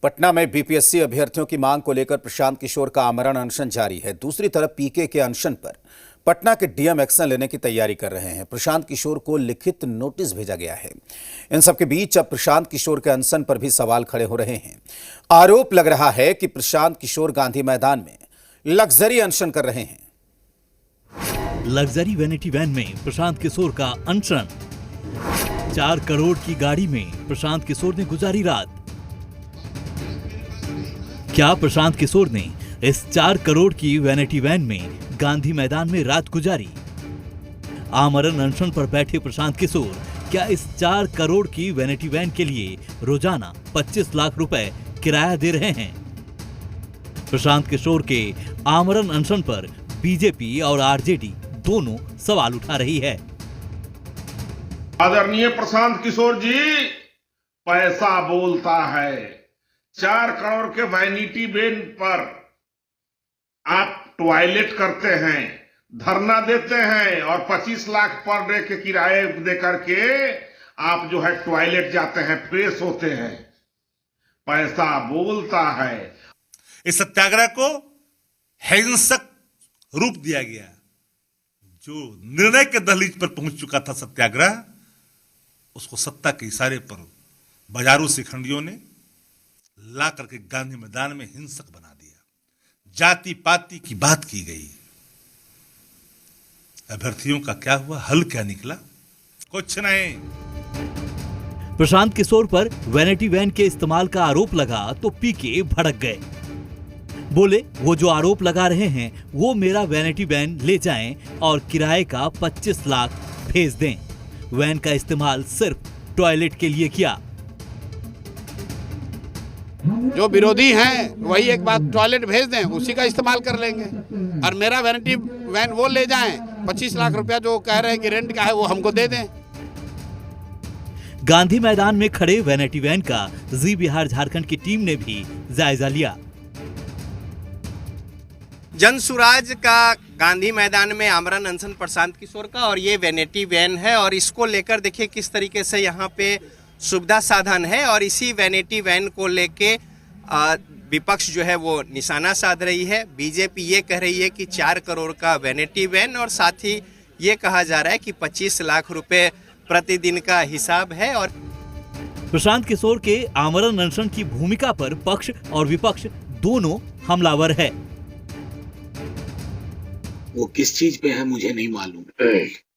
पटना में बीपीएससी अभ्यर्थियों की मांग को लेकर प्रशांत किशोर का आमरण अनशन जारी है। दूसरी तरफ पीके के अनशन पर पटना के डीएम एक्शन लेने की तैयारी कर रहे हैं। प्रशांत किशोर को लिखित नोटिस भेजा गया है। इन सबके बीच अब प्रशांत किशोर के अनशन पर भी सवाल खड़े हो रहे हैं। आरोप लग रहा है कि प्रशांत किशोर गांधी मैदान में लग्जरी अनशन कर रहे हैं। लग्जरी वैनिटी वैन में प्रशांत किशोर का अनशन। 4 करोड़ की गाड़ी में प्रशांत किशोर ने गुजारी रात। क्या प्रशांत किशोर ने इस 4 करोड़ की वैनिटी वैन में गांधी मैदान में रात गुजारी? आमरण अनशन पर बैठे प्रशांत किशोर क्या इस 4 करोड़ की वैनिटी वैन के लिए रोजाना 25 लाख रुपए किराया दे रहे हैं? प्रशांत किशोर के आमरण अनशन पर बीजेपी और आरजेडी दोनों सवाल उठा रही है। आदरणीय प्रशांत किशोर जी, पैसा बोलता है। 4 करोड़ के वैनिटी वैन पर आप टॉयलेट करते हैं, धरना देते हैं और 25 लाख पर डे के किराए दे करके आप जो है टॉयलेट जाते हैं, फ्रेश होते हैं। पैसा बोलता है। इस सत्याग्रह को हिंसक रूप दिया गया। जो निर्णय के दहलीज पर पहुंच चुका था सत्याग्रह, उसको सत्ता के इशारे पर बाजारू शिखंडियों ने ला करके गांधी मैदान में हिंसक बना दिया। जाति पाति की बात की गई। अभ्यर्थियों का क्या हुआ, हल क्या निकला? कुछ नहीं। प्रशांत किशोर पर वैनिटी वैन के इस्तेमाल का आरोप लगा तो पीके भड़क गए। बोले वो जो आरोप लगा रहे हैं वो मेरा वैनिटी वैन ले जाएं और किराए का 25 लाख भेज दें। वैन का इस्तेमाल सिर्फ टॉयलेट के लिए किया। जो विरोधी हैं वही एक बात टॉयलेट भेज दें, उसी का इस्तेमाल कर लेंगे और मेरा वैनिटी वैन वो ले जाएं। 25 लाख रुपया जो कह रहे हैं कि रेंट का है वो हमको दे दें। गांधी मैदान में खड़े वैनिटी वैन का जी बिहार झारखंड की टीम ने भी जायजा लिया। जनसुराज का गांधी मैदान में आमरण अनशन प्रशांत किशोर का, और ये वैनिटी वैन है और इसको लेकर देखिए किस तरीके से यहाँ पे सुविधा साधन है। और इसी वैनिटी वैन को लेके विपक्ष जो है वो निशाना साध रही है। बीजेपी ये कह रही है कि 4 करोड़ का वैनिटी वैन और साथ ही ये कहा जा रहा है कि 25 लाख रुपए प्रतिदिन का हिसाब है। और प्रशांत किशोर के आमरण अनशन की भूमिका पर पक्ष और विपक्ष दोनों हमलावर है। वो किस चीज पे है मुझे नहीं मालूम।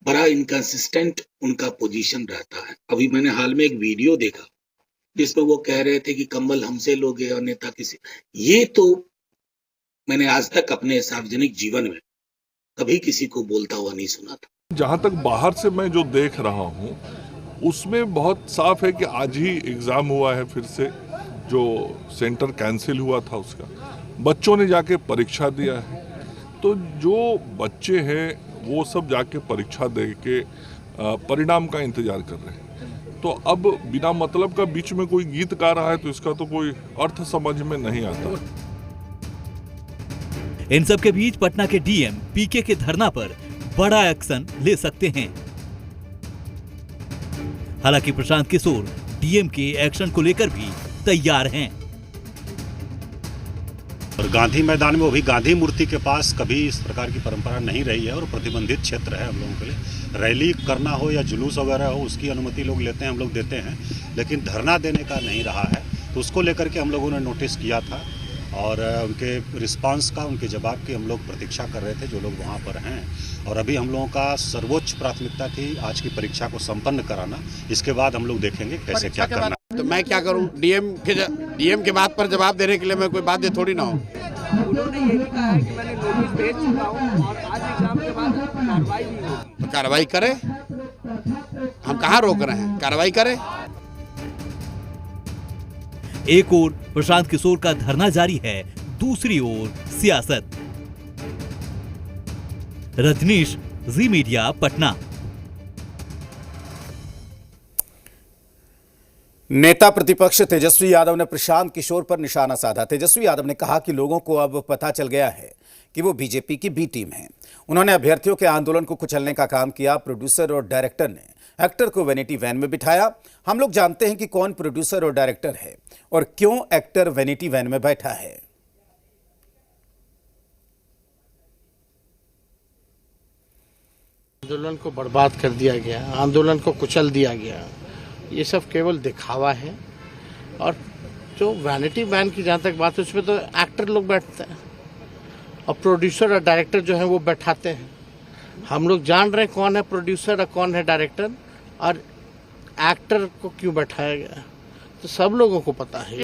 बड़ा इनकंसिस्टेंट उनका पोजीशन रहता है। अभी मैंने हाल में एक वीडियो देखा जिसमें वो कह रहे थे कि कंबल हमसे लोगे और नेता किसी। ये तो मैंने आज तक अपने सार्वजनिक जीवन में कभी किसी को बोलता हुआ नहीं सुना था। जहां तक बाहर से मैं जो देख रहा हूं उसमें बहुत साफ है कि आज ही एग्जाम हुआ है। फिर से जो सेंटर कैंसिल हुआ था उसका बच्चों ने जाके परीक्षा दिया है। तो जो बच्चे हैं वो सब जाके परीक्षा दे के परिणाम का इंतजार कर रहे हैं। तो अब बिना मतलब का बीच में कोई गीत गा रहा है तो इसका तो कोई अर्थ समझ में नहीं आता। इन सब के बीच पटना के डीएम पीके के धरना पर बड़ा एक्शन ले सकते हैं। हालांकि प्रशांत किशोर डीएम के एक्शन को लेकर भी तैयार हैं। और गांधी मैदान में, वो भी गांधी मूर्ति के पास, कभी इस प्रकार की परंपरा नहीं रही है और प्रतिबंधित क्षेत्र है हम लोगों के लिए। रैली करना हो या जुलूस वगैरह हो उसकी अनुमति लोग लेते हैं, हम लोग देते हैं, लेकिन धरना देने का नहीं रहा है। तो उसको लेकर के हम लोगों ने नोटिस किया था और उनके रिस्पांस का, उनके जवाब की हम लोग प्रतीक्षा कर रहे थे जो लोग वहाँ पर हैं। और अभी हम लोगों का सर्वोच्च प्राथमिकता थी आज की परीक्षा को संपन्न कराना। इसके बाद हम लोग देखेंगे कैसे क्या करना। तो मैं क्या करूं? डीएम के बात पर जवाब देने के लिए मैं कोई बाध्य थोड़ी ना हूं। उन्होंने ये भी कहा है कि मैंने नोटिस भेज चुका हूं और आज एग्जाम के बाद कार्रवाई भी होगी। तो कार्रवाई करें, हम कहां रोक रहे हैं? कार्रवाई करें। एक ओर प्रशांत किशोर का धरना जारी है, दूसरी ओर सियासत। रजनीश, जी मीडिया, पटना। नेता प्रतिपक्ष तेजस्वी यादव ने प्रशांत किशोर पर निशाना साधा। तेजस्वी यादव ने कहा कि लोगों को अब पता चल गया है कि वो बीजेपी की बी टीम है। उन्होंने अभ्यर्थियों के आंदोलन को कुचलने का काम किया। प्रोड्यूसर और डायरेक्टर ने एक्टर को वैनिटी वैन में बिठाया। हम लोग जानते हैं कि कौन प्रोड्यूसर और डायरेक्टर है और क्यों एक्टर वैनिटी वैन में बैठा है। आंदोलन को बर्बाद कर दिया गया, आंदोलन को कुचल दिया गया, ये सब केवल दिखावा है। और जो वैनिटी वैन की जहाँ तक बात है उसमें तो एक्टर लोग बैठते हैं और प्रोड्यूसर और डायरेक्टर जो है वो बैठाते हैं। हम लोग जान रहे हैं कौन है प्रोड्यूसर और कौन है डायरेक्टर और एक्टर को क्यों बैठाया गया, तो सब लोगों को पता है।